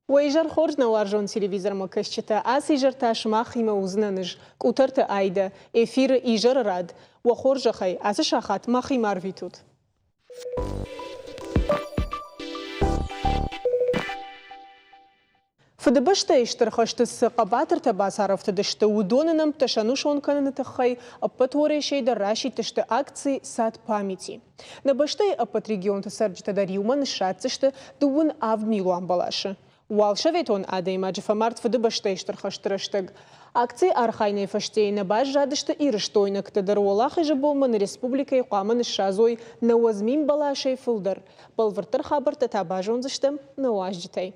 ويجر خرجنا وارجون تلفزيون مكشتا اسيجر تاش ماخيمه وزننج كوترت ايدا افير ايجر راد وخرج خي اسشاخات ماخي مارفيتوت فدبشتا اشترخشت السقابات ارتباس عرفت دشت ودوننم تشانوشون كان تخي ابتوري شي دراشي تشت اكци سات памяти. Набаштай апат регион тасарджта дариуман шатцшта дуун авмилуан балаша. Уалшаветон адейма джафамарт фдебаштай штархаштрштаг. Акци архайней фаштейна баш жадышта ирыштойнак тадаруалах ижаболман республика иқаман шазой навазмин балашей фулдар. Балвартар хабар татабажонзштам наважджтай.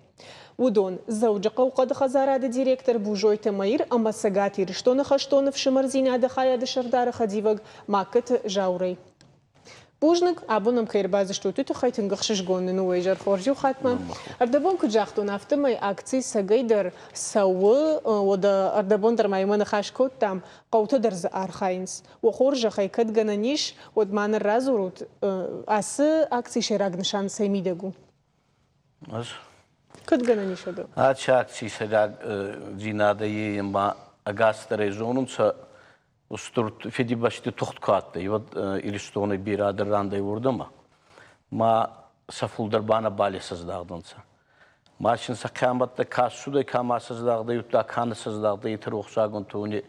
ودون زوجة وقد خزارة ديريكتور بوجوي تماير أما سجاتي رشتون خشتون في شمرزين عد خايا دشردار خديفق ماكت جاوري بوجنك أبونم خير باز شتوتو تخيتن قخشش جون نويجر خورجي وخاتمان أردبون كجاختون أفتماي أكتي سجيدر سو ودا أردبون در مايمان خاش كوت تام قوت درز أرخاينس وخورج خي كد جنانيش ودمان الرازوروت أس أكتي شراغ نشان سيميدجو كد جناني شدو. أشاكسي سراغ زينادا يما أغاست ريزونون سا استرت في دي باشتي تخت كاتة يود إلستوني بيرادر راندي وردما ما سفول دربانا بالي سزداغدن سا ما شن سا قامت كاسو دا كاما سزداغدا يوتا كان سزداغدا يتروخ ساغن توني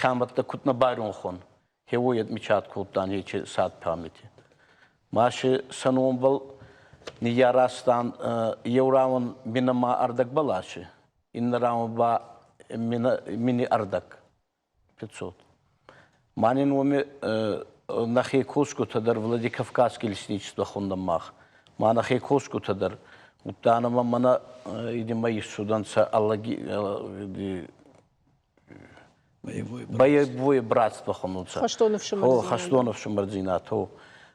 قامت كتنا بايرون خون هو يد ميچات كوتان يچ سات پامتي ماش سنومبل Niyarastan yevravan minama ardak balaşı. İnneram ba mini ardak. 500. Манин уме нахейкоску тадар Владикавказский лесничество хондамах. Ма нахейкоску тадар. Утанама мана идема исуданца аллаги боевое братство хонуца. Хаштонов шумардзинат.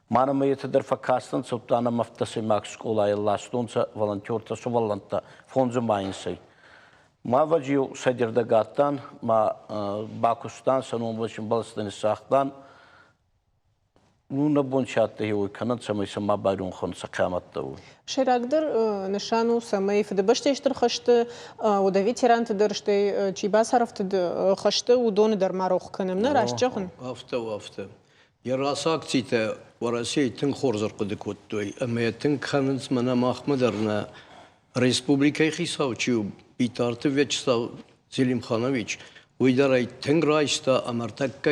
Мана ме тадар факастан сутана мафтаси макс школа ластонца волонтерта суваланта фонзу майнсай. ما وجيو سجر دقاتان ما باكستان سنوم بشم بلستان ساختان نون شاته هو كانت سمي سما بايرون خون سقامت تو شراقدر نشانو سمي في دبشت يشتر خشت ودافي تيران تدرشتي تشيباس عرفت خشت ودون در ماروخ كنمنا راش جخن افتا يراس اكتيتا وراسي تن خورزر قدكوت توي اما تن كانت منا ماخمدرنا республика Хисаучу Питарты Вячеслав Зелимханович уйдарай тенграйста амартакка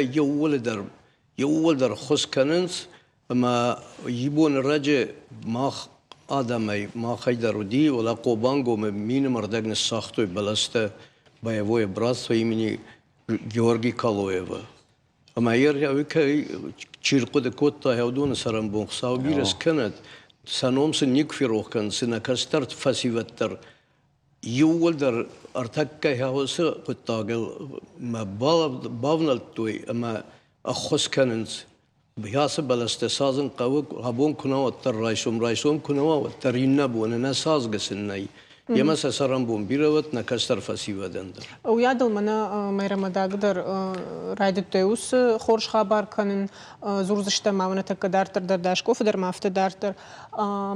ювалдар хосканенс ама ибон раже мах адамай махайдаруди вала кобанго мин мардагне сахтой баласта боевое братство имени Георгия Калоева ама явика чиркода котта явдун сарамбон саубирас канат سنومس نيكفيروكن سنكسترت فاسيفتر يولدر ارتكا هاوس قطاقل ما بافنال توي اما اخوس كاننس بياس بلاستسازن قوق هبون كنا وتر رايسوم كنا وتر ينبو انا ساز قسناي يمس سرمبون بيروت نكستر فاسيودندر او يادل منا ميرمداقدر رايدتوس خورش خبر كانن زورزشتا ماونا تكدارتر درداشكوف در مافت دارتر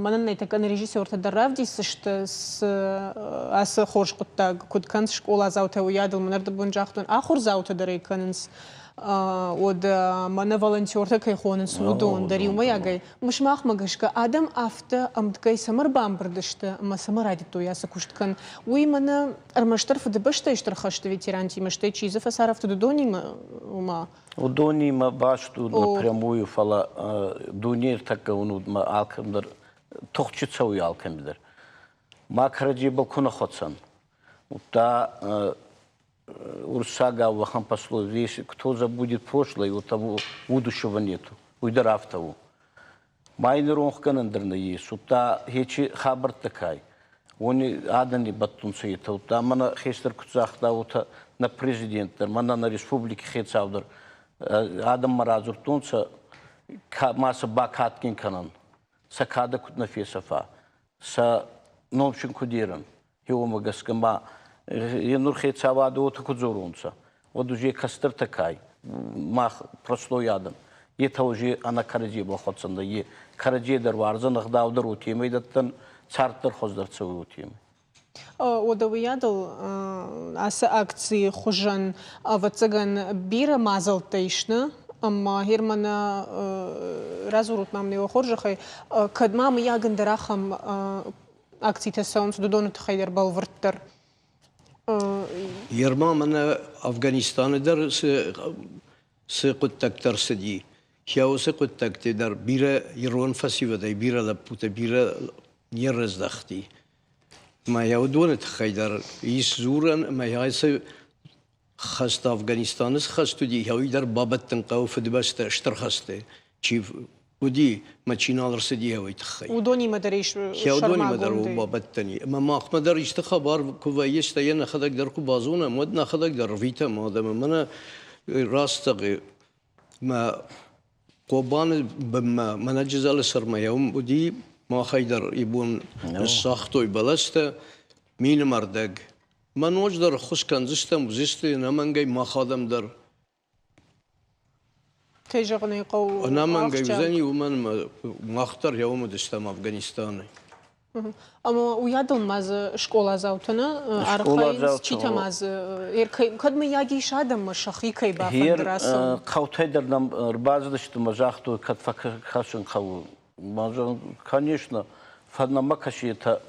منا نيتكن ريجيسور تدرافدي سشت اس خورش قطاق كود كانت شكولا زاوتا ويادل منرد بونجاختون اخر زاوتا دري كاننس ود منا волонтерта кайхонен судон дариума ягай мыш махмагашка адам афта амткай самар бамбырдышты ма самаради то яса кушткан уй мана армаштар фдбашта иштархашты ветеранти мышты чизов асарафты донима ума удонима башту напрямую фала дунир така уну алкамдар тохчица уй алкамдар макраджи балкона хотсан ута Урсага вахан послов вещь, кто забудет прошлое, у того будущего нету, уйдерав того. Майнер он канандерна есть, ута хечи хабар такай, они адани баттун суета, ута мана хестер куцахта, ута на президента, мана на республике хецавдер, адам маразур тунца, маса бакаткин канан, сакада кутна фесафа, са номшин кудиран, хиома гаскама. Енур хецаваду отакудзорунца. Вот уже кастер такай. Мах простой ядам. Это уже она караджи бахотсанда. Е караджи дар варзан ахдавдар утимей даттан цартар хоздар цавы утимей. ودويادل أس أكتي خجن وتجن بير مازل تيشنا أما هيرمنا رازورت مامني وخرج خي كد مام ياجن دراخم أكتي تساوم سدودون تخير بالورتر يرما من أفغانستان در سقط تكتر سدي شاو سقط تكتر در بيرة يرون فسي وداي بيرة لبوت بيرة يرز دختي ما يودون تخير يس زورن ما يعيس خست أفغانستان خستو دي هاوي در بابت تنقاو فدبست اشتر خسته شيف ودي ما تشينال رسدي هاوي تخي ودوني مدريش ودوني مدر وبابت تاني ما مدر يشتخبار كوفايش تينا خدك در كوبازونا مدنا خدك در فيتا ما دام منا راستغي ما قوبان بما من جزال سرما يوم ودي ما خيدر يبون الساختو يبلسته مين مردق ما نوج در خوش كان زشتم وزشتي نمانجي ما خادم در تيجغني قو نمانجي وزني ومن مختار يوم دشتم أفغانستان أما ويادل ماز شكولا زاوتنا أرخايز چيتا ماز كد ما ياجي شادم مشخي كي بافن دراسم قوتي در нам رباز دشت مجاختو كد فكر خاشن خو ما конечно فدنا ما كشيتا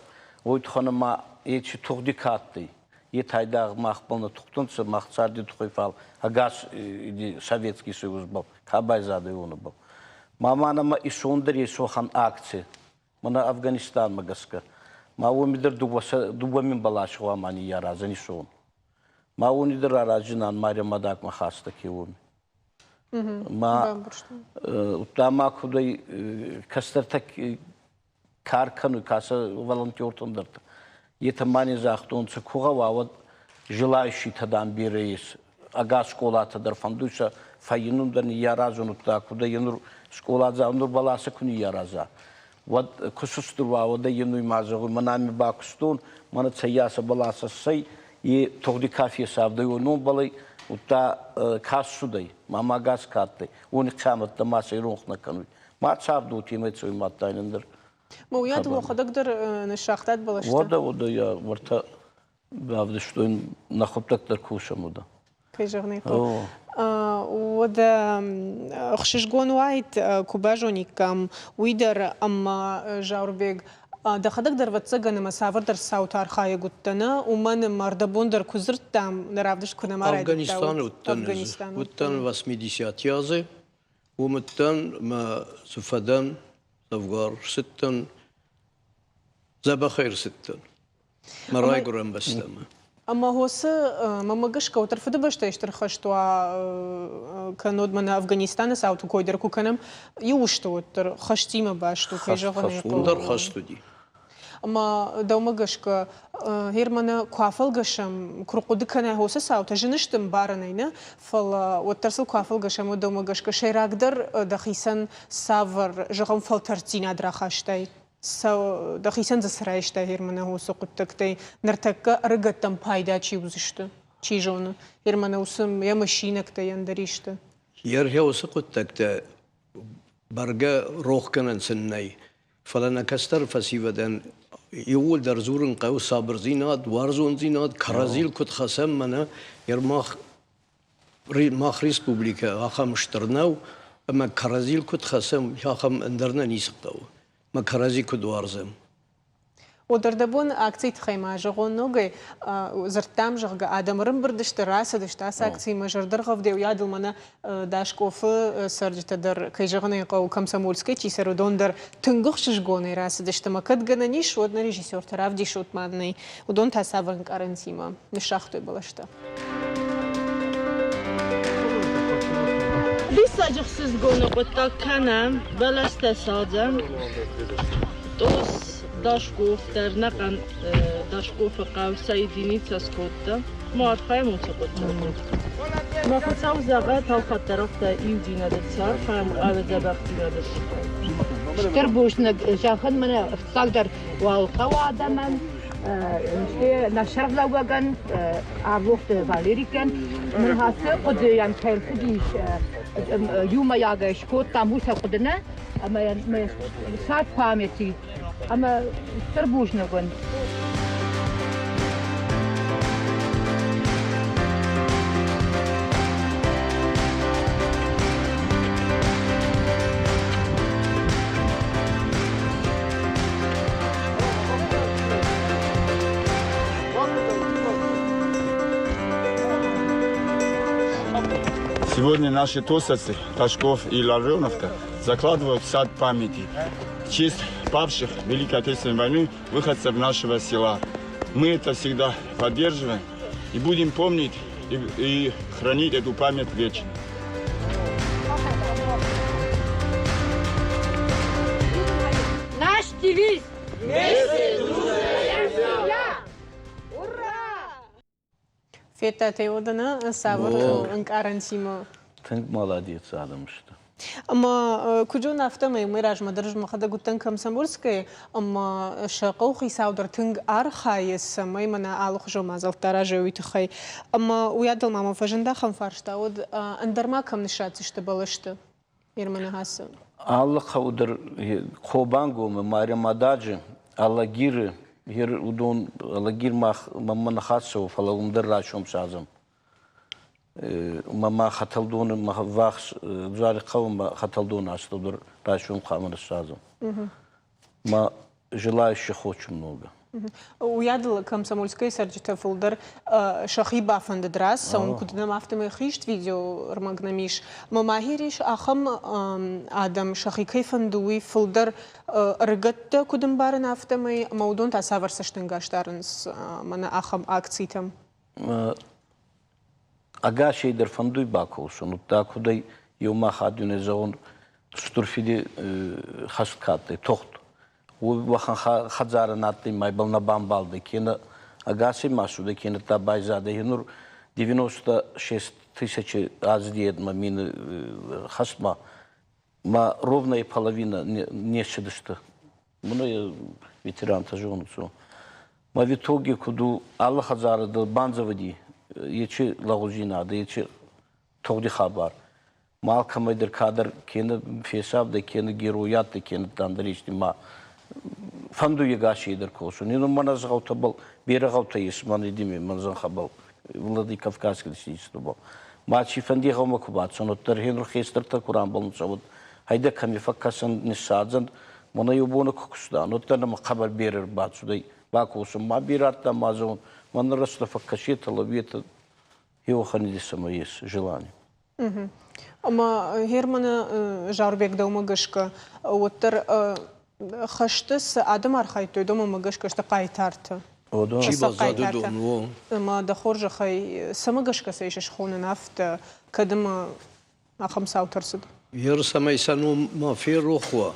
ويت خانما يتشي تغدي كاتي يتايداغ مخبلنا تختونسا مخصاردي تخيفال агас иди Советский Союз был кабайзады он был мамана ма ишондри сохан акции мана Афганистан магаска ма умидер дубамин балашва мани яразани шон ма унидер аражинан мария мадак махаста киун ма утама кудай кастартак каркану каса волонтёртондыр Етамани захтун цукуга вавад желающий тадан бирейс ага школа тадар фандуша файнун дан яразун та куда янур школа за нур баласа куни яраза вот кусустур вавада януй мазагу манами бакстун мана цаяса баласа сай и тогди кафе савдай он балай ута кассудай мама газ каттай он камат тамаса ирохна кану ма чабду тимецой матайнендер موياد وخدك در نشاختات بلشته ودا يا ورتا بعدشتون نخبتك در كوشة مودا كيجغنيكو ودا خششجون وايد كوباجوني كام ويدر أما جاوربيج دا خدك در واتسجن مسافر در ساوتار خايا قلتنا ومن مردبون در كوزرت تام نرافدش كنا مرة أفغانستان وتن 80 يازه ومتن ما سفدان أفغار ستن زبا خير ستن مراي قرن بستما أما هو ما مجش كوتر فده باش تيشتر خشتوا كنود من أفغانستان ساوتو كويدر كوكنم يوشتو تر خشتي ما باش تو كيجغني خشتو خشتو دي أما دو مجش ك هيرمنا كوافل قشم كرقود كنا هو ساوتا جنشتم بارنينا فل وترسل كوافل قشم ودو مجش كشير أقدر دخيسن سافر جغم فلترتينا درخشتي سو دخيسن زسرايشتي هيرمنا هو سقط تكتي نرتك رجتم بايدا شي وزشت شي جون هيرمنا وسم يا ماشينك تي يندريشت هو سقط تكتي برجع روح كنا سناي فلنا كستر فسيفدان يقول در زورن قو صابر زيناد وارزون زيناد كرازيل كت خسم منا يرماخ ماخ ريسبوبليكا آخا مشترناو اما كرازيل كت خسم آخا اندرنا نيسقو ما كرازي كت وارزم ودردبون أكتي تخيما جغون نوغي زرتام جغ آدم رمبردشت راسة دشتاس أكتي مجر درغف ديو يادل منا داشكوف سرجت در كي جغني قو كم سمولسكي چي سرودون در تنگخش جغوني راسة دشت مكت غنانيش ودنا ريجيسور تراف دي شوت مادني ودون تاسابن كارنسيما نشاختو بلشتا بيساجخ سزغونو قطا كانم بلشتا ساجم توس داشكوف در نقن داشكوف قوسي دينيتsa سكوتا ما خايمون سكوتا ما خصاو زغا تا خطرفتا يوجينا دتسار خام قاوه زبقتينا دت شتر بوشنا شاخن من تقدر والقواعد من نشرف لوجن عروقت فاليريكن من هاسه قد يعني خير كديش يوم ياغش كوت تاموسا قدنا اما سات فامتي اما شتر بوشنا كن Сегодня наши тосовцы, Ташков и Лавреновка, закладывают сад памяти в честь павших в Великой Отечественной войны выходцев нашего села. Мы это всегда поддерживаем и будем помнить и хранить эту память вечно. Наш девиз! Фета Теодана, Савар, Анкарансимо. Ты молодец, Адам, что. أما كجونا أفتمي ميراج مدرج مخدا قلتن كم سمبورسكي أما شقوخي ساودر تنج أرخايس ما يمنا آلو خجو مازال تراجع ويتخي أما ويادل ماما فجندا خم فارشتاود أندر ما كم نشات اشتبالشت يرمنا هاسو Allah kaudur kobango me Maria Madaji Allah gir hier udon Allah gir mamman khatso fala umder rachom shazam мама хаталдун вахш жары қавым хаталдун ашылдыр рашум қамыр шазым. Ма желающих очень много. ويادل комсомольской сарджита фулдер шахиба фандрас он куда мафтем хишт видео рмагнамиш мамахириш ахам адам шахи кайфандуи фулдер ргатта кудам барн афтемай маудон тасавар саштенгаштарнс мана ахам акцитам Ага şeyler fanduy bak olsun. Utta kuday yoma hadüne zaun sturfidi hast katte toht. O vahan hazarın attı maybalna bambaldı kene agasi masuda kene tabayzade hinur 96 тысячи аздиедма мин хасма ма ровная половина не щедышты. Муна ветеран тажонцу. Ма в итоге куду Аллах хазары да банзавади Yeçi lağuzinadı, yeçi toğdi haber. Malkamaydır kadar kendi fesabda, kendi giroyattı, kendi tandır işte ma fandu yegaşidir koşun. Yine manaz gavtabal, bir gavtayız manı dimi manzan habal. Vladi Kafkaskı işte bu. Maçı fandi gavma kubat. Sonutlar henru xesterta Kur'an balın çabut. Hayda kami fakkasan nisadzan mana yobunu kokusda. Notlarına haber verir batsuday. Bak olsun ma bir hatta mazun. Man растет факкашет, ловит его хранится есть желание. Ама Германа Жарбек дома гашка, оттер хаштес Адам архайтой дома магашка что кайтарта. Чиба заду дом. Ама дахоржа хай сама гашка сейш шхона нафта, кадама ахам саутерсд. Ярсамай сану мафир рохва.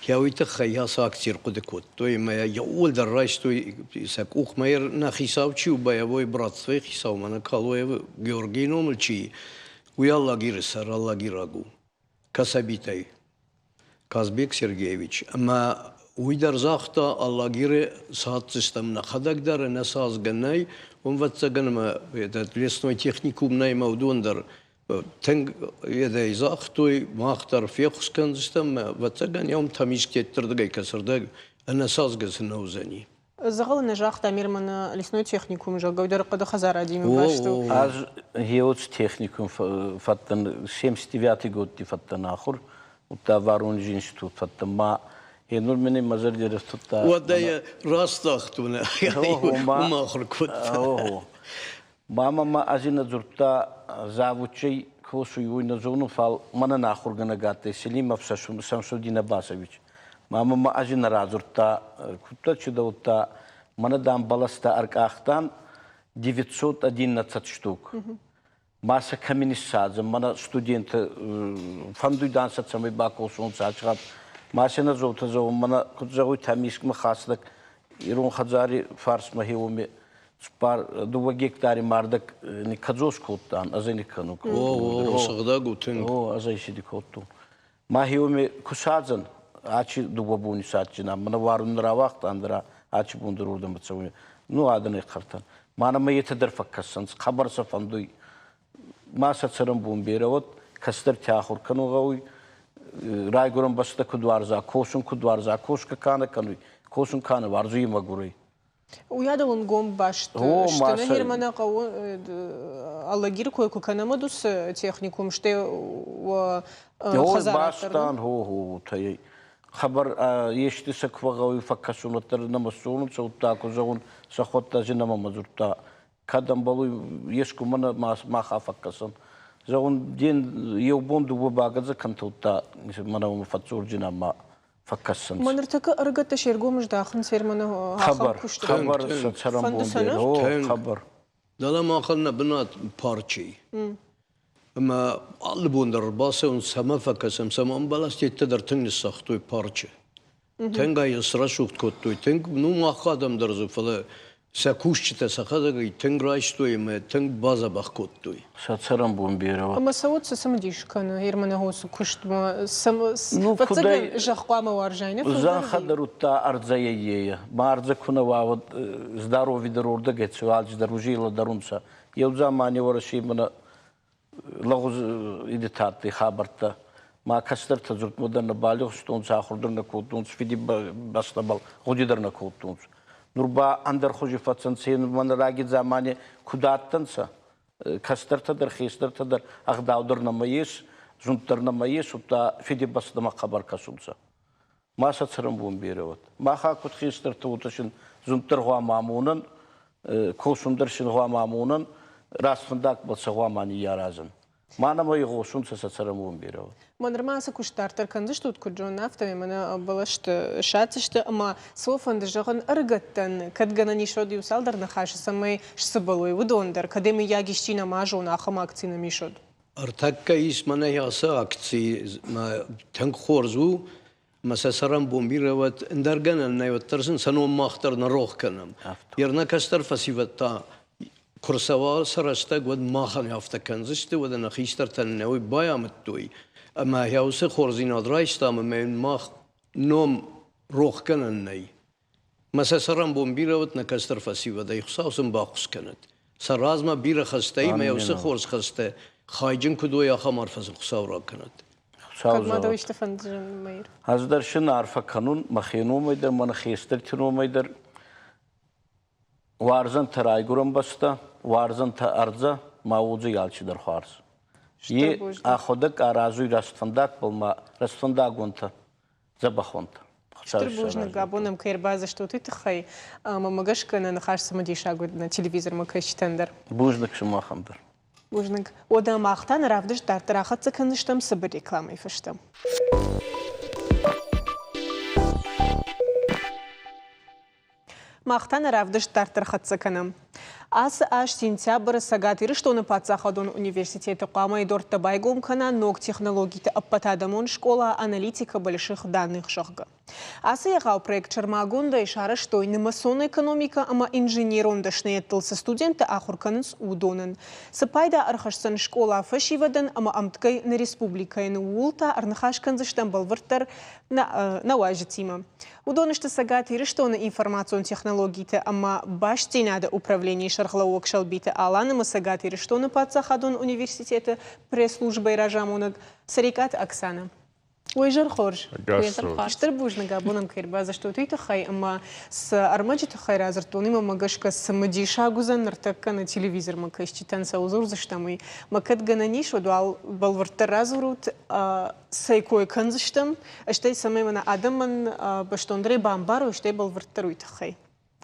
كاويت خيا ساكتير قدكوت توي ما يقول دراش توي ساكوخ ما ير نخيساو تشيو بايا بوي برات سوي خيساو مانا كالوي جورجينو ملشي ويالله غير سر الله غيراغو كسبيتاي كازبيك سيرجيевич اما ويدر زاختا الله غير ساعت سيستمنا خدك دار نساز غناي ومفتسغن ما لسنوي техникум най маудондер Тенг еде изах той махтар фехускан застам ватсаган яум тамиш кеттердгай касырдаг анасазгас наузани. Загал нажах тамирман лесной техникум же гавдер када хазара дими башту. Аз геоц техникум фаттан 79 год ти фаттан ахур ута Воронеж институт фаттан ма енур мене мазар директута. Вадая растахтуна. Ма ахур кут. Мама азина зурта завучей косу юйна зону фал мана нахургана гатте Селимов Самсудин Абасович. Мама азина разурта кутта чудаута мана дам баласта аркахтан 911 штук. Маса каменисадза мана студенты фандуйдан сатсамай баколсун сачгат. Масина зота зо мана кутзагуй тамиск махаслак ирон хазари фарс махиуми Спар 2 гектари мардак не каджос коттан азени канук. Сагда гутен. Азайшиди котту. Махиуми кусаджан ачи дубабуни сачина мана варунра вақт андра ачи бундурудам бацауни. Ну адане қартан. Мана маетадер факкасан хабарса фандуй маса царам бумберавот кастер тяхур канугауй райгурам баста кудварза кошка кана кануй кошун кана варзуи магурей. ويادلون قوم باشت شتنا هيرمانا قو الله غير كوي كنا مدوس تكنيكوم شتي و باشتان هو تاي خبر يشتي سكوغاوي فكاسون ترنمسون صوتاكو زون سخوتا جنما مزورتا كدم بالو يشكو من ما خافكاسن زون دين يوبون دو باقز كنتوتا منا مفتورجنا ما فكسنت منرتك أرجت تشيرجو مش داخل سير منه خبر ستسرم بوندير خبر دلا ما خلنا بنات بارشي اما البوندر باسون سما فكسم سما بلاستي تقدر تنس سختوي بارشي تنگا يسراشوت كوتوي تنگ نو ما خادم درزو فلا سكوشته سخدغي تنگ رايشتوي ما تنگ بازا بخكوتوي ستسرم بوندير أما سوت سمديش كان هير منه هو سكوشت ما سم Ну, فتسجل جخوا ما ورجينا زان خدروتا أرزاية ما أرزكونا وعود زدارو في دروردا جتسو عالج دروجيلا درونسا يو زماني ورشي منا لغز إدتاتي خابرتا ما كسرت زرت مدرنا بالغ ستونس آخردرنا كوتونس فيدي بستبال غديرنا كوتونس نوربا أندر خوجي فتسن سين من راجي زماني كوداتنسا كسرت در خيستر در أخداودرنا مايس زونترنا مايس وتا فيدي بستما خبر كسونسا ما ستسرم بومبيروت ما خاكوت خيستر توتشن زونتر هوا مامونن كوسوندرشن هوا مامونن راس فندق بتسوا ماني يارازن ما أنا ما يغوصون ستسرم بومبيروت من رما سكوشتارتر كندش توت كجون نافتا منا بلشت شاتشت أما سوفن دجاغن أرجتن كدجنا نيشود يوصل در نخاش سمي شسبلوي ودوندر كديم ياجيشتينا ماجون آخم أكتينا ميشود ارتكا اسمنا ياسا اكتسي ما تنگ خورزو مسا سرم بومبيروت اندرگن نيوترسن سنو ما اختر نروخ كنم يرنا كستر فسيفتا كرسوا سرشتك ود ما خن يافتا كنزشت ود نخيشتر تنوي بايامتوي اما ياوس خورزين ادرايشتا من ما نوم روخ كنن ني مسا سرم بومبيروت نكستر فسيفتا يخصاوسن باقوس كنت سرازما بير خستي ما ياوس خورز خسته خايجن كدو يا خمر فز خساورا كنت قد ما دويش تفندجن مير هزدر شن عارفة قانون مخينو ميدر من خيستر تنو ميدر وارزن تراي گرم بستا وارزن تا ارزا ماوزي يالچي در خارز يه اخودك ارازوي رستفندق بالما رستفندق ونتا زبخونتا Штрбужна габонам кайрбаза что ты тхай мамагашка на нахаш самадиша год на телевизор макаш тендер бужник шмахандер бужник ода махтан равдыш тартарахат цаканыштам сабыр рекламой фаштам махтан равдыш тартарахат цаканам Ас аш сентябрь сагатыры что на подсаходон университета Куама и Дорта Байгомкана ног технологии аппатадамон школа аналитика больших данных шахга. Ас ягал проект Чармагунда и шара что и немасонная экономика, ама инженерон дашнеет тылса студенты ахурканс удонен. Сапайда архашсан школа фашивадан, ама амткай на республика и на улта арнахашканзаштам балвартар на важетима. Удонышты сагатыры что на информацион технологии, ама башти надо управление шархлауок шалбита аланы масагаты рештоны подсахадон университета пресс-службы Ражамунаг Сарикат Оксана. Ой, жар хорж. Штрбужна габонам кайрбаза что ты тахай, ама с армаджи тахай разартон има магашка с мадиша гузан нартака на телевизор макаш читан саузур заштамы макат гананиш одуал балвартар разурут сайкой канзаштам, аштай самаймана адаман баштондре бамбару аштай балвартаруй тахай.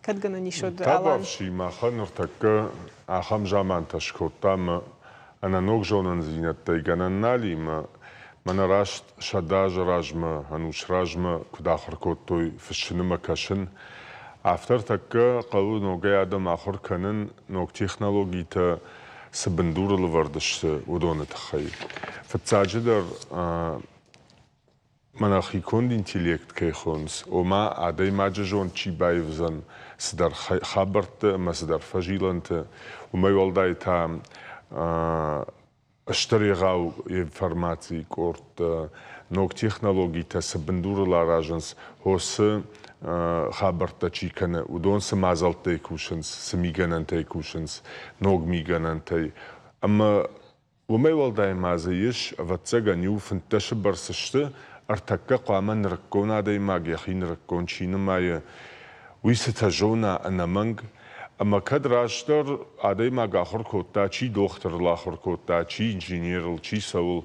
كدغنا نيشود طبعا شي ما خنرتك اخم جامان تشكوتام انا نوجون زينت تيغننالي ما من راشت شداج راجما هنوش راجما كداخر كوتوي في الشنما كاشن افترتك قالو نوغي ادم اخر كنن نوك تكنولوجي تا سبندور الوردش ودون تخي فتساجدر من أخي كون إنتليكت كيخونس وما عدي ما جون شي بايفزن سدر خبرت ما سدر فجيلنت وما يولداي تام اشتري غاو انفورماتي كورت نوك تكنولوجي تسبندور لاراجنس هوس خبرت شي كان ودون سمازلت تيكوشنس سميغنن تيكوشنس نوك ميغنن تي اما وما يولداي ما زيش فتسغا نيو فنتش برسشت ارتكا قامن ركونا داي ماغي خين ركون شين ماي ويستجونا انا منغ اما كدراشتر اداي ماغا اخر كوتا شي دكتور لاخر كوتا شي انجينير شي سول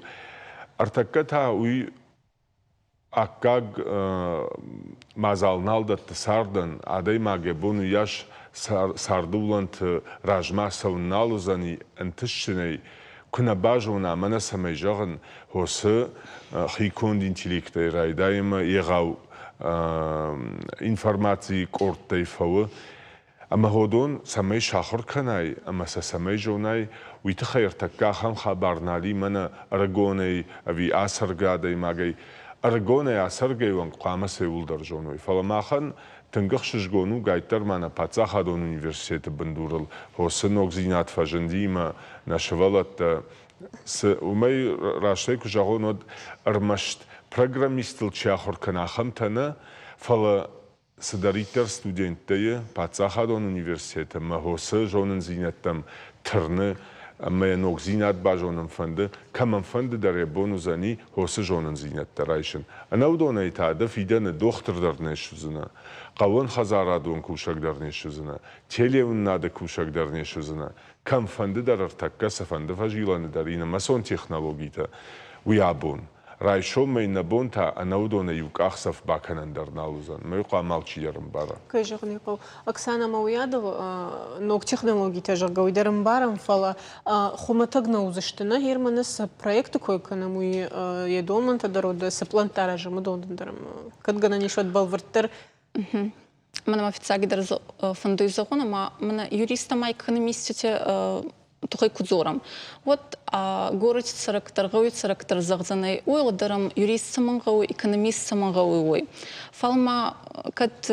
ارتكا تا وي اكاغ مازالنالدا تساردن اداي ماغي بونو ياش ساردولانت راجما سونالوزاني انتشني كنا باجونا منا سميجغن هوس خيكون انتليكتي راي دايما يغاو انفورماتي كورتي فو اما هودون سمي شاخر كناي اما سمي جوناي ويتخير تكاخم خبرنالي منا ارغوني ابي اسرغادي ماغي ارغوني اسرغي وان قامسي ولدر جونوي فلماخن تنقخش جونو غايتر مانا باتساخا دون университет بندورل هو سنوك زينات فاجنديما ناشوالت ومي راشتيكو جاغونود ارمشت программистил чахор канахам тана фала садаритер студенттeye пацахадон университете махоса жонын зинаттам тырны амаянок зинат бажонын фанды каман фанды даре бонузани хоса жонын зинаттарайшын анаудона итада фиданы дохтырдарны шузына qavon xazaradun kuşakdarını şuzuna televin nadı kuşakdarını şuzuna kam fandı darar takka safandı fajilanı darina mason технологията уябун Райшо мейнабон та анаудона юкахсов баканандарналузан. Мейqa малчиярым бара. Кайжыгныков Оксана Мауядова нок технологии тяжагой дарым барам фала хуматагна узыштына германыс проекты койканамуй едолман тадарода саплантара жамы долдандарым. Кадгана нишот балварттар. Мана официагидар фонду изагона, ма мана юристама экономистите тухай кудзорам. Вот город сарактар загзанай уйладарам юрист самангау, экономист самангау уй. Фалма кат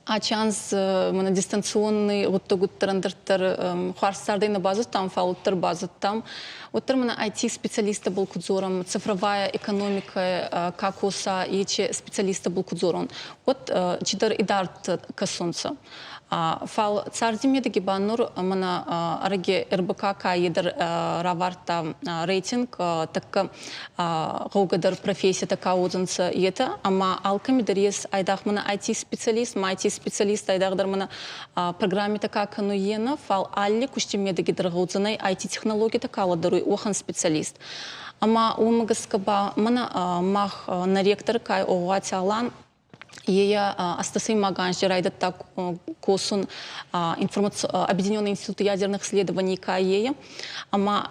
ачанс мана дистанционный вот тогут тарандартар харстарды на базу там фалуттар базу там. Вот мана IT специалиста был кудзорам, цифровая экономика какоса и специалиста был кудзорон. Вот чидар идарт касунца. Фал цардимеди баннур мана араге РБК каидер раварта рейтинг так гаугадар профессия така узанца ета ама алкамидар ес айдах мана IT специалист айдахдар мана программе така кануена фал алли куштимеди гидер гаузанай IT технология така ладаруй охан специалист ама умагаскаба мана мах на ректор кай оватялан Ея астасы маганжи райдат так косун Объединенный институт ядерных исследований КАЕ, ама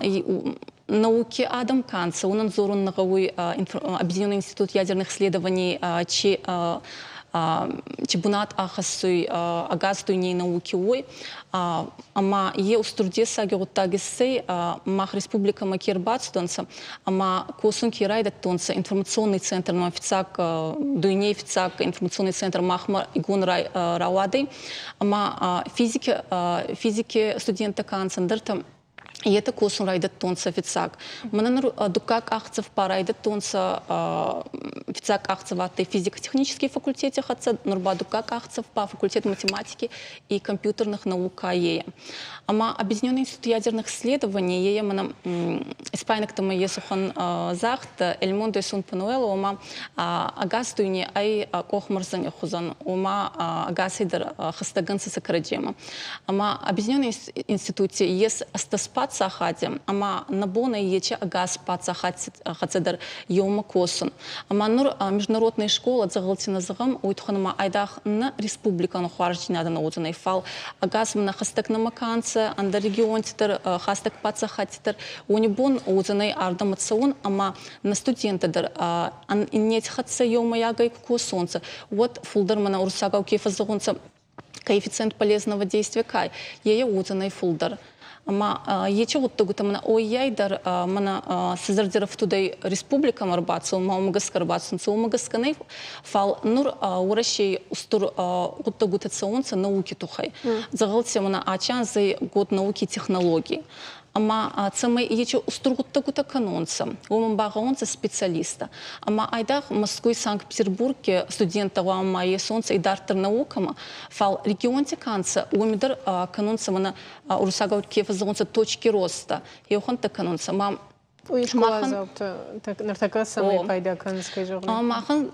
науки Адам Канца, он надзорун нагауй Объединенный институт ядерных исследований Чебунат ахасуй агастуйней науки ой, ама е уструде сагиоттагисей мах республика Макирбацтонца, ама косун кирайдат тонца информационный центр офицак дуйней офицак информационный центр махма игун рауадей, ама физики студента канцендерта И это косун райдат тонца офицак. Мананур дукак ахцев парайдат тонца офицак ахцев аты физико-технический факультете хатца, нурба дукак ахцев по факультет математики и компьютерных наук АЕ. Ама Объединенный институт ядерных исследований ЕЕ мана испайнак тама есухан захт Эльмондо Сун Пануэло ама агастуйни ай кохмарзан хузан ама агасидер хастаганса сакраджема. Ама Объединенный институт ес астаспат сахатим, ама набона ече агас пат сахатседер йома косун. Ама нур международная школа загалцина загам уйтханама айдах на республика на хуаржинада на узанай фал агас мна хастак на маканца анда регион титер хастак пат сахатитер унибон узанай ардаматсаун ама на студентадер ан иннет хатса йома ягай косунца. Вот фулдер мана урсага укефа загунца коэффициент полезного действия кай ее узанай фулдер. Ама ече вот тогда мана ойяйдар мана созардеров тудей республика марбацу маумагас карбацун цумагасканей фал нур уращей устур вот тогда цаунца науки тухай загалте мана ачан за год науки технологий. Ама цамай ече устургуттагута канонца, умамбагаонца специалиста. Ама айдах Москвы, Санкт-Петербурге студента ама есонца и дартер наукама, фал регионте канца, умидер канонца мана урусагавт кефазонца точки роста. И охонта канонца мам. Уйшмахан нартака самый пайда канской журнал. Махан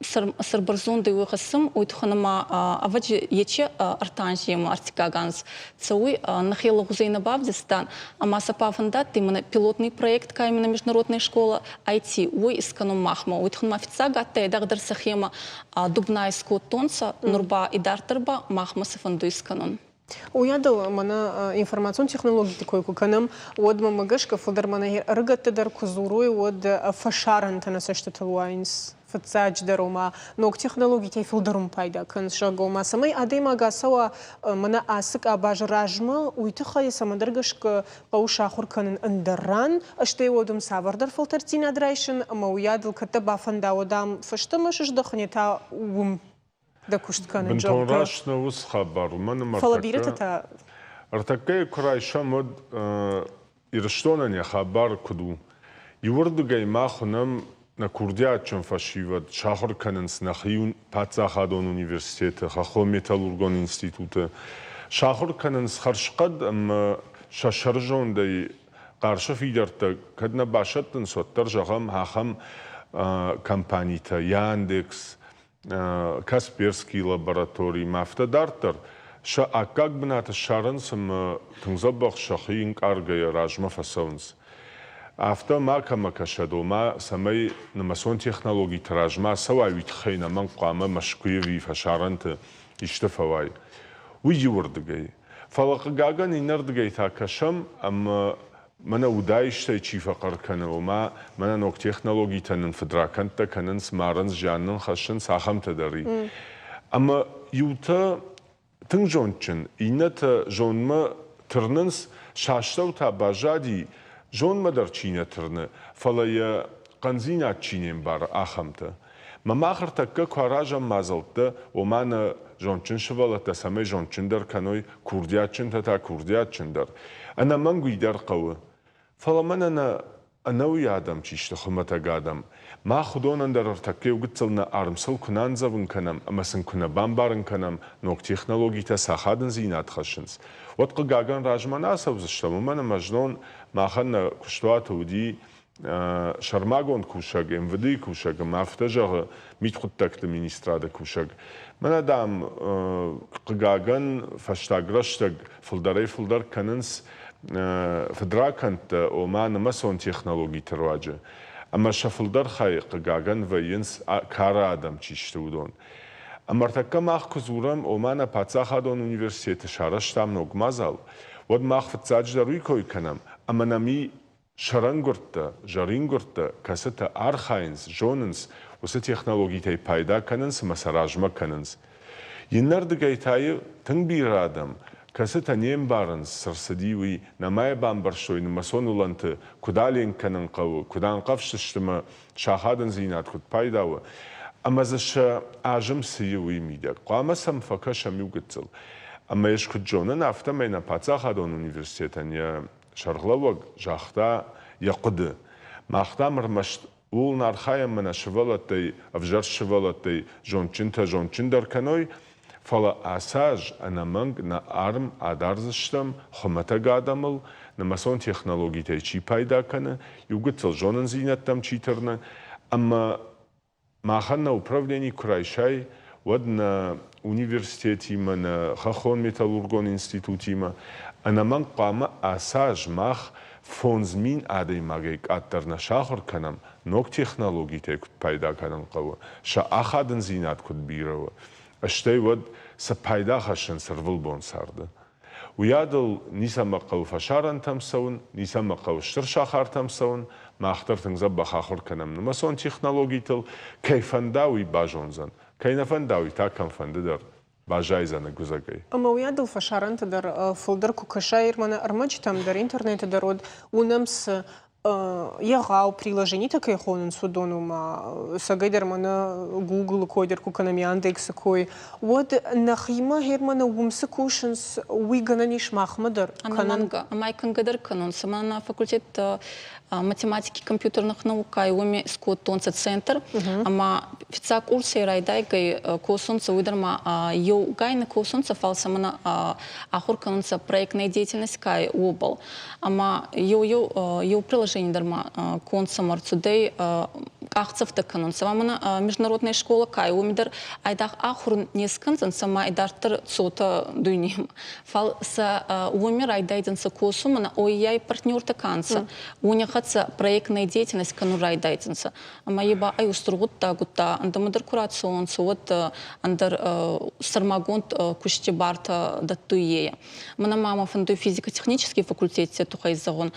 сарбарзон да уйхасам уйтханама аваджи ече артанжиема артикаганс. Цауй нахила гузейна бавдистан. Ама сапафанда именно пилотный проект каймена международная школа IT. Уй исканом махма. Уйтханма официага те дагдар сахема дубна иско тонца нурба и дартерба махма сафанду исканон. Уядал мана информацион технологии такой куканам од мамагашка фулдар мана рыгатты дар кузурой од фашаран танасашты луайнс фацач дарома ног технологии тей фулдарум пайда кан шагома самай адема гасава мана асык абаж ражма уйты хай самадаргашка пауша хурканын андарран аште одум савардар фултартин адрайшин ама уядал ката бафанда одам фаштамашыш дахнета ум да куштканын бентон рашна ус хабар мана фалабирата артакай крайша мод ирштонан хабар куду юрдугай махунам на курдиачен фашиват шахр каненс нахиун пацахадон университет хахо металлургон института шахр каненс харшқад шашаржон дай қаршы фидерта кадна башаттын соттар жағам хахам компанийта Яндекс Касперский лабораторий мафтадартар ша акак бната шарансам тыңзабақ шахин каргая ражма фасаунс Авто марка макашадома самай намасон технологии тражма савайвит хейна ман қама машкуеви фашаранты иштафавай уйюрдгай фалақгаган инардгай такашам ам мана удайштай чифа қарканаума мана нок технологии танын федраканта канын смаранс жанын хашын сахамта дари ама юта тыңжончын ината жонма тырнынс шаштау та бажади Жон мадар чиня тырны, фалая канзина чинем бар ахамта. Мамахар такка кваражам мазалта, омана жончин шывалата самай жончиндар каной курдиачинта та курдиачиндар. Ана мангуидар қавы. Фаламана анауи адам чишта хумата гадам. Ма худонандар такке угитсална армсал кунанзавын канам, амасын кунабан барын канам, нок технологита сахадын зинат хашынс. Отқа гаган ражман асавзыштаму, мана маждон маханна куштуата уди шармагон кушаг, МВД кушаг, мафтажага митхуттакта министрада кушаг. Мана дам гаган фаштаграштаг фулдар канынс федракант омана масон технологии терваджа. Ама шафулдар хай гаган вайенс кара адам чиштудон. Амартака мах кузурам омана пацахадон университет шараштам ногмазал. Вот мах фцадж даруй кой канам. Аманами шарангурта, жарингурта, касата архайнс, жоненс, уса технологии тай пайда кананс, масаражма кананс. Яннардагайтайы тыңбир адам, касата нем баранс, сарсадиуи, намай бамбаршой, намасон уланты, кудален канан қавы, кудан қавшыштыма шахадан зинат худ пайдауы. Амазаша ажым сыйуи мидя. Қуамасам фака шамюгыцыл. Ама ешкуд жонан автамайна пацахадон университетан я шарглаваг жахта яқуды. Махтамыр машт ул нархаям мана шывалатай, авжар шывалатай, жончиндар каной, фала асаж анаманг на арм адарзыштам, хумата гадамыл, на масон технологии тай чи пайда каны, югыцыл жонан зинаттам читарна, ама маханна управление Курайшай, вот на университете, на Хахон металлургон институте, анаман қама асаж мах фонзмин адей магейк аттарна шахор канам, ног технологии тек пайда канам қавы, ша ахадын зинат куд бирава. Аштай вот са пайда хашын сарвыл бон сарды. Уядыл ниса мақау фашаран тамсаун, ниса мақау штыр шахар тамсаун, махтар тыңза бахахор канам. Масон технологии тыл кайфандауи бажонзан. Кайнафандауи такам фандыдар. Бажайзана гузагай. Ама уядыл фашаран тадар фулдар кукашайр мана армач там дар интернета дарод унамс яғау приложение такая хонын судонума сагайдар мана Google койдер куканам Яндекс кой. Вот нахима хермана умсы кушанс уигана ниш махмадар. Анаманга амайкангадар канон сама на факультет математики компьютерных наук и уми скот тонца центр ама фица курсы райдайгай косунца уйдерма ю гайна косунца фалсамана ахур канунца проектная деятельность кай обал ама ю приложение дарма конца марцудей ахцев канун. Сама международная школа кай умидер айдах ахур несканцен сама айдартер цота дуним. Фал са умер айдайденса косу мана ойяй партнер таканца. Уняхатса проектная деятельность канура айдайденса. Ама еба ай устругутта гутта андамадер курацион цот андер сармагонт кушти барта даттуея. Мана мама фанду физико-технический факультет тухай загон.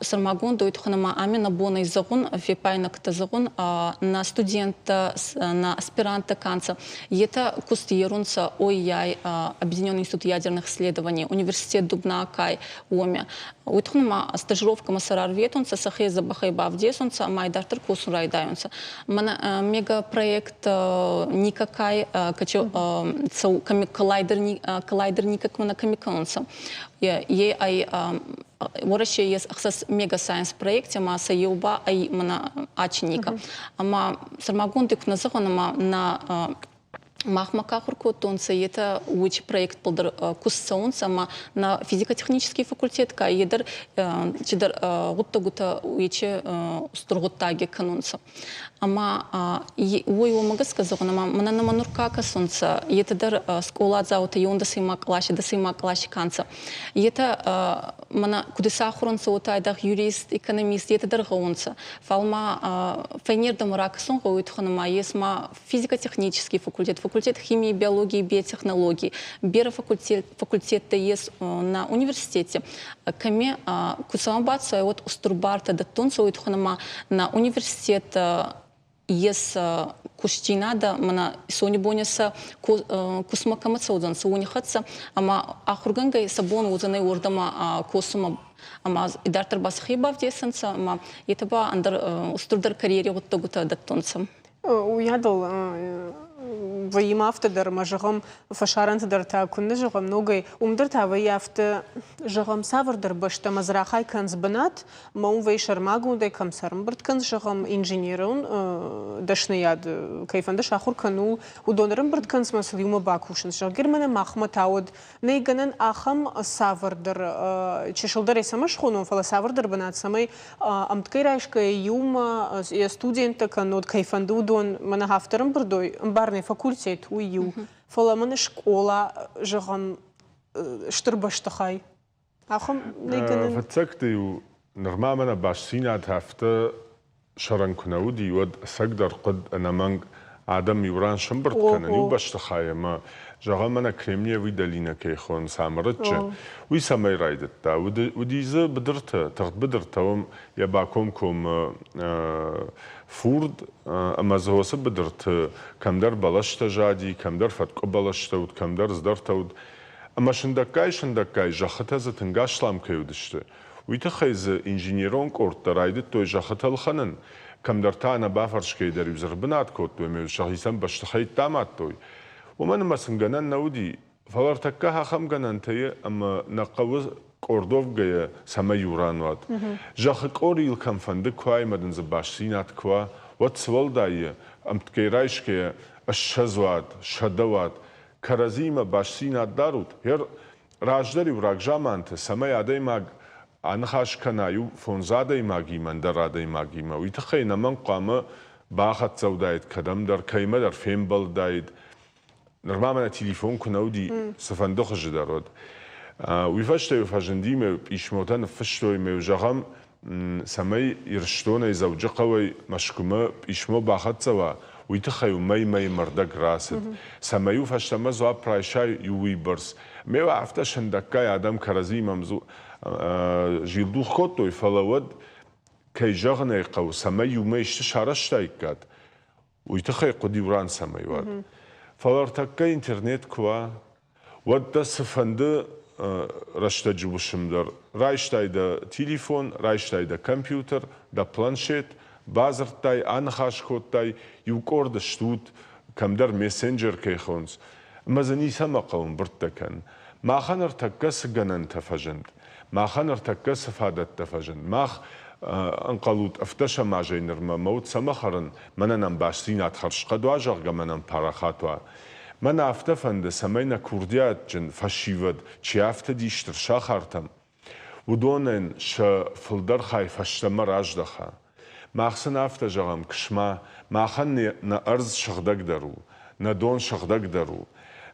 Сармагон дует ханама амина бона из загон фепайнак тазагон на студента на аспиранта канца. Это кустиерунца ойяй Объединенный институт ядерных исследований, университет Дубна Кай Оме. Уитхнама стажировка масарар ветунца сахеза бахайба вдесунца майдартер кусун райдаюнца. Мана мегапроект никакай качо коллайдер никак мана камиканца. Ей ай Ворще есть ахсас мега сайенс проекте, ма саюба ай мана ачника. Ама сармагонтик на захонама на Махмакахурку тонца это уч проект полдер куссаунца ма на физико-технический факультет ка едер чидер гутта уиче строготтаги канунца. Ама ой умага сказана мана на манурка касунца етедер школа заута юнда сима класси канца. Ета мана кудеса хронца утайдах юрист экономист етедер гаунца. Фалма файнер дамарак сон гауит ханама есма физико-технический факультет химии, биологии, биотехнологий. Бера факультета есть на университете. Каме кусамбацу вот устурбарта датунца уитханама на университет есть куштина да мана сони боняса кусмакама цаудзанса унихатса ама ахурганга сабон узанай урдама косума ама идартер басхиба вдесенца ама етаба андер устурдар карьере вот тогута датунца. Уядал ویم افت در مجرم فشارند در تاکن نجرم نوعی عمر تاوی افت جرم سوار در باشت مزرعه کنز بنات ما وی شرماگون ده کم سرم برد کنز جرم انجینیرون داشنیاد کیفندش آخر کنو و دونرم برد کنز مسئولیت باکوشن شگر من مخمت تعود نیگنن آخم سوار در چشل در اسمش خونم فلا سوار در بنات سمی امتکیرش که یوم استودنت کنود کیفندو دون من هفترم بردوی بارنی فاکولتیت ویو فلا من شکولا جرم شتربشتخای آخم نیگنن فتكتي نرمامنا باشسينات هفته شرن كنودي ود سقدر قد أنا من عدم يوران شمبرت كان يبشتخاي ما جرمنا كريمية ويدلينا كيخون سامرتش ويسمي رايدتا وديز بدرت تغد بدرت وم يباكمكم فورد أما زهوس بدرت كم در بلشت جادي كم در فتق بلشتود كم در زدرتود أما شندكاي جاخته زتنقاش لام كيودشته ويتخيز إنجنيرون كورت رايدت توي جاخته الخنن كم در تانا بافرش كي در يبزر بنات كوت توي ميو شخيسان بشتخيت تامات توي ومن مسن جنان نودي فلرتكها خم جنان تي أما نقوز كوردوف جاي سما يورانوات جاخ كوري الكم فندق كواي مدن زباشينات كوا واتسول داي أم تكيرايش كي الشزوات شدوات كرزيمة باشسينات داروت هير راجدري وراجامانت سما يادي ماغ عنخاش كنايو فونزادي ماغي من درادي ماغي ما ويتخينا من قام باخت زودايت كدم در كيما در فيمبل دايد نرمامنا تليفون كنودي سفندخ جدارود ويفاشتايو فاجنديمه بيشموتان فشتوي ميو جغم سمي يرشتونا زوجة قوي مشكومة بيشمو باخت زوا ويتخيو مي مردق راسد سميو فاشتما زوا برايشاي يويبرس ميو عفتا شندكاي آدم كرزي ممزو جيلدو خطو يفلود كي جغني قو سميو ميشت شارشتايكات ويتخي قديوران سميوات فلارتكا انترنت كوا ودا سفند رشتا جبوشم در رايشتاي دا تليفون رايشتاي دا كمبيوتر دا بلانشيت بازرتاي انخاش خوتاي يوكورد شتوت كم در ميسنجر كيخونز مازني سما قوم برتكن ما خنر تكس جنن تفجند ما خنر تكس فادت تفجند ما انقلوت افتش ما جينر ما موت سمخرن منن باشسينات خرش قدوا جرغ منن باراخاتوا من افتفند سمينا كرديات جن فشيود چي افت ديشتر شاخرتم ودونن ش فلدر خاي فشتمر اجدخا ماخسن افته جغم کشما ماخن نه ارز شغدک درو نه دون شغدک درو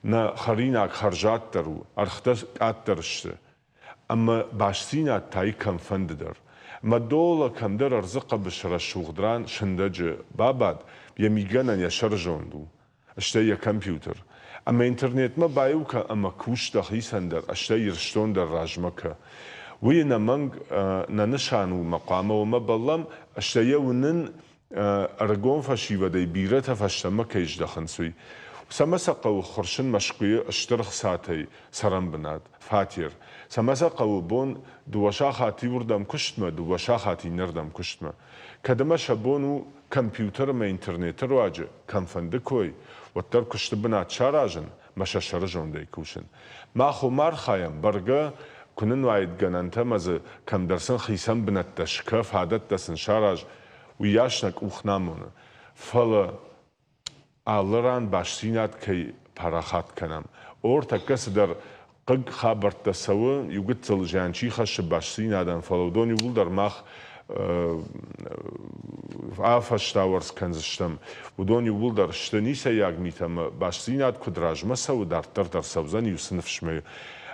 نه خریناک خرجات درو ارخته ات درشته اما باشسینا تای کم فند در ما دولا کم در ارزق بشر شغدران شندج بابد یمیگنن یا شرجوندو اشته یا کمپیوتر اما اینترنت ما بایو که اما کوش دخیسن در اشته یرشتون در راجمکه وی نمانگ ننشانو مقامه و ما بلام اشته یونن ارگون فشی و دی بیرت فشتما کیش دخنسوی سمسقه و خرشن مشقیه اشترخ ساتی سرم بناد فاتیر سمسقه و بون دوشا خاتی وردم کشتما دوشا خاتی نردم کشتما کدما شبونو کمپیوتر ما اینترنت رواجه کم فنده کوی و تر کشت بناد شاراجن مشا شرجون دی کوشن ما خمار خایم برگه کنن واید گنانتا مز کم درسن خیسم بنات تشکف عادت دسن شاراج و یاشنک اوخنامونه فلا آلران باشینات کی پراخات کنم اور تکس در قگ خبرت تسوه یوگت زلجانچی خش باشینادن فلودونی ول در مخ آفش تاورس کنزشتم و دونی ول در شتنیسه یاگ میتم باشینات کدراج مسو در تر سوزنی یوسنفش می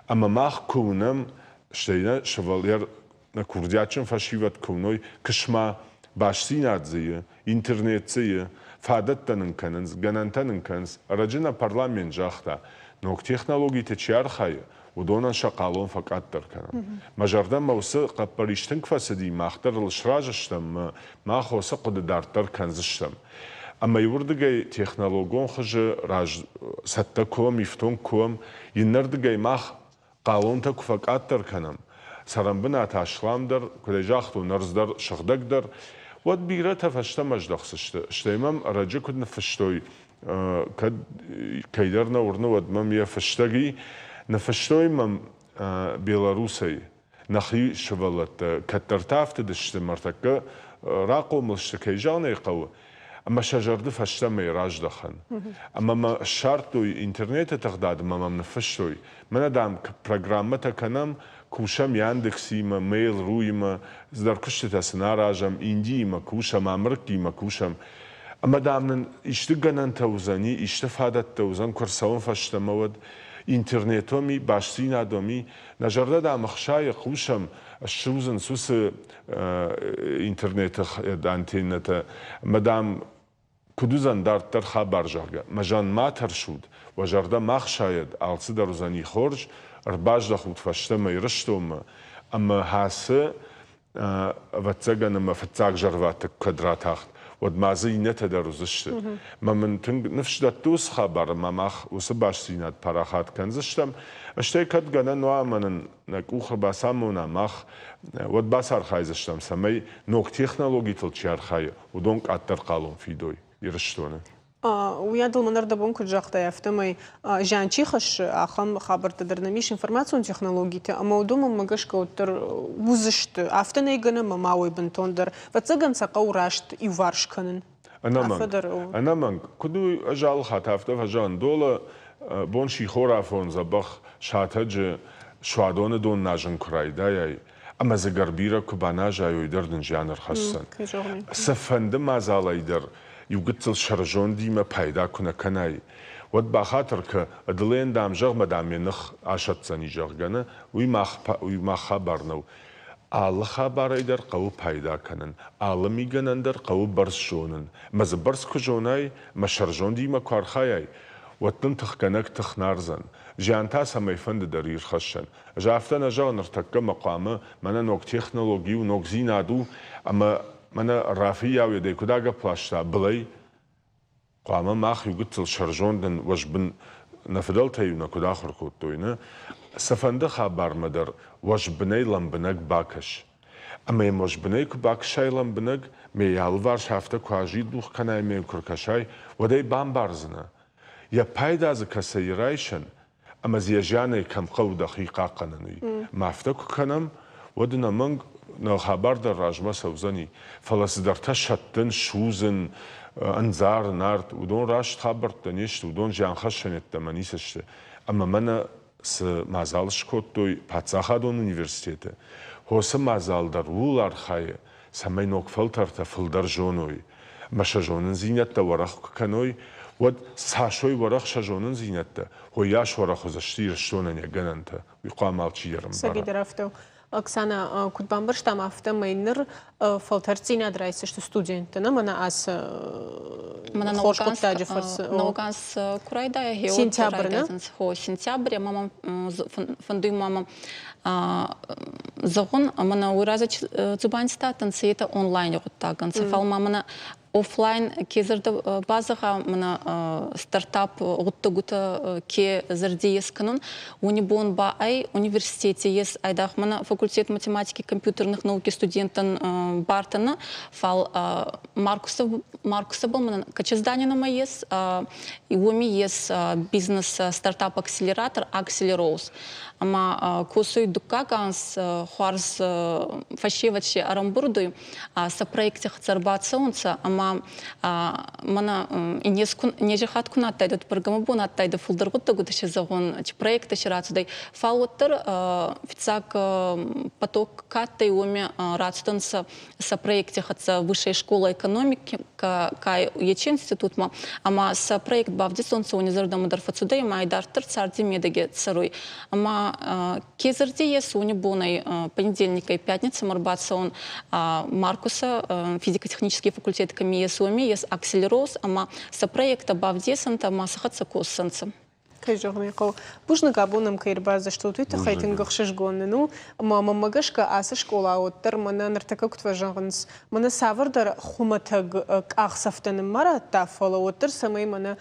اما ماخ کونم شتینا شوالیر نکوردیاتشن فشیوت کونوی کشما باشینات زیه اینترنت زیه فادت تنن کننز گنان تنن کنز رجنا پارلمان جاختا نوک تکنولوژی تچیار خای و دونن شقالون فقط در کنم مجردم موسى قبریشتن کفسدی ماختر الشراجشتم ما خوسه قد دارتر کنزشتم اما یوردگی تکنولوژون خج راج سته کوم یفتون کوم ینردگی ماخ قالون تا فقط در کنم سرم بنا تاشلام در کدیجاختو نرز در شغدک در ود بیره تفشته مجدخسشته اشتیمم راجع کد نفشتوی کد کیدرنا ورنو ود مم یفشتگی نفشتوی مم بیلاروسی نخی شولت کترتافت دشته مرتکه راقو ملشتکی جانه قو اما شجرده فشته میراج دخن اما ما شرطوی اینترنت تقداد مم نفشتوی من دام پروگرامتا کنم کوشم یاندکسیم میل رویم زدر کشت تسناراجم ایندیم کوشم امرکیم کوشم اما دامن اشتگنن توزنی اشتفادت توزن کرسون فشتمود اینترنتومی باشسینا دومی نجرده دام خشای کوشم شوزن سوس اینترنت دانتینت مدام کدوزن در خبر جاگه مجان ما ترشود و جرده مخ شاید آلسی دروزنی خورج ارباج دخوت فشتم يرشتم اما هاسه وتسجن ما فتاق جروات كدراتاخت ودمازي نتدرزشت ما من نفش دتوس خبر ما مخ وسباش سينات براخات كنزشتم اشتيكت جنا نوع من نكوخ باسامونا مخ ودباسار خايزشتم سمي نوك تكنولوجي تلشار خاي ودونك اتر قالون فيدوي يرشتونه ويادل من ردبون كجاختا يفتمي جانشي خش اخم خبر تدرنميش انفورماسيون تكنولوجي تا امودوم مگش کوتر وزشت افتني گنا ماوي بنتوندر وتسگن سقو راشت يوارش كنن انا من كدو اجال خطافته فجان دول بونشي خورافون زبخ شاتج شوادون دون ناجن كرايدا اما زغربيرا كبانا جايو دردن جانر خصن سفند ما زالايدر يوجد الشرجون ديما بايدا كنا كناي ود بخاطر ك ادلين دام جغ مدام ينخ عشت سني جغنا وي ما خبرنو الله خبر ايدر قو بايدا كنن عالمي گنندر قو برسجونن مز برس كجوناي ما شرجون ديما كارخاي وتن تخكنك تخنارزن جانتا سمي فند درير خشن جافتنا جغ نرتك مقامه من نوك تكنولوجي ونوك زينادو اما من رافيا ويدي كداغا بلاشتا بلاي قاما ماخ يقتل شرجون دن وجبن نفدلتا يونا كداخر كوتوينا سفند خبر مدر وجبني لمبنك باكش اما يم وجبني باكشاي لمبنك مي يالوار شافتا كواجي دوخ كناي مي كركشاي ودي بامبارزنا يا بايدا زكسيرايشن اما زيجاني كم قو دقيقة قنني ما افتك كنم ودنا منك نو خبر در راجما سوزني فلس در تشتن شوزن انزار نارد ودون راش خبر تنيشت ودون جان خشنت تمانيسشت اما من س مازالش كوتوي پاتساخادون universitete هو س مازال در ولار خاي سمي نوك فلتر تفلدر جونوي مشا جونن زينتا ورخ كنوي ود ساشوي ورخ شجونن زينتا هو ياش ورخ زشتير شتونن يجننتا ويقام على شيرم ساقي درافتو Оксана, кутбамбар штам афта майнер фалтарцина драйса что студентна мана ас Науганс курайда гео сентябрь, хо сентябрь мама фондуй мама загон мана ураза зубанста танцета онлайн yoqtagан сафал мамана офлайн кезерде базаға мына стартап ғутта ке зірде ескінін унибон ба ай университете ес айдақ мына факультет математики компьютерных науки студентын бартыны фал Маркуса был мына качезданина ма ес и уми ес бизнес стартап акселератор Акселероуз. Ама косой дукаганс хуарз фашевачи арамбурдуй са проекте хацарбацаунца ама мана нежихат куна тайдат программа бун тайда фулдыргутта гудеше загон проекта ширацудай фауттер фицак поток каттай уме рацтанса са проекте хаца высшая школа экономики кай ечен институт ма ама са проект бавдисонса унизардам дарфацудай майдартер царди медеге царуй ама кезерде ес уни бонай понедельника и пятница марбаца он Маркуса физико-технический факультет камиес уми ес Акселероуз ама са проекта бавдесанта масахаца коссанца. Кайжогмико бужна габунам кайрба за что ты хайтин гохшиш гонну мама магашка аса школа оттер мана нартака кутважанс мана савардар хуматаг ахсафтан мара тафала оттер самай мана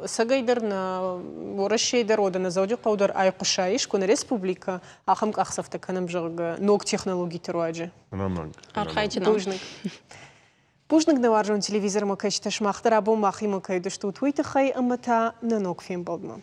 сагайдар на ворашейдар одана зауди қаудар айқушаиш кон республика ахам ахсафта канам жага ног технологий теруаджи Архайчина Бужнак на варжон телевизор макачта шмахтар або махи макайда что твита хай амата на ног фем бодма.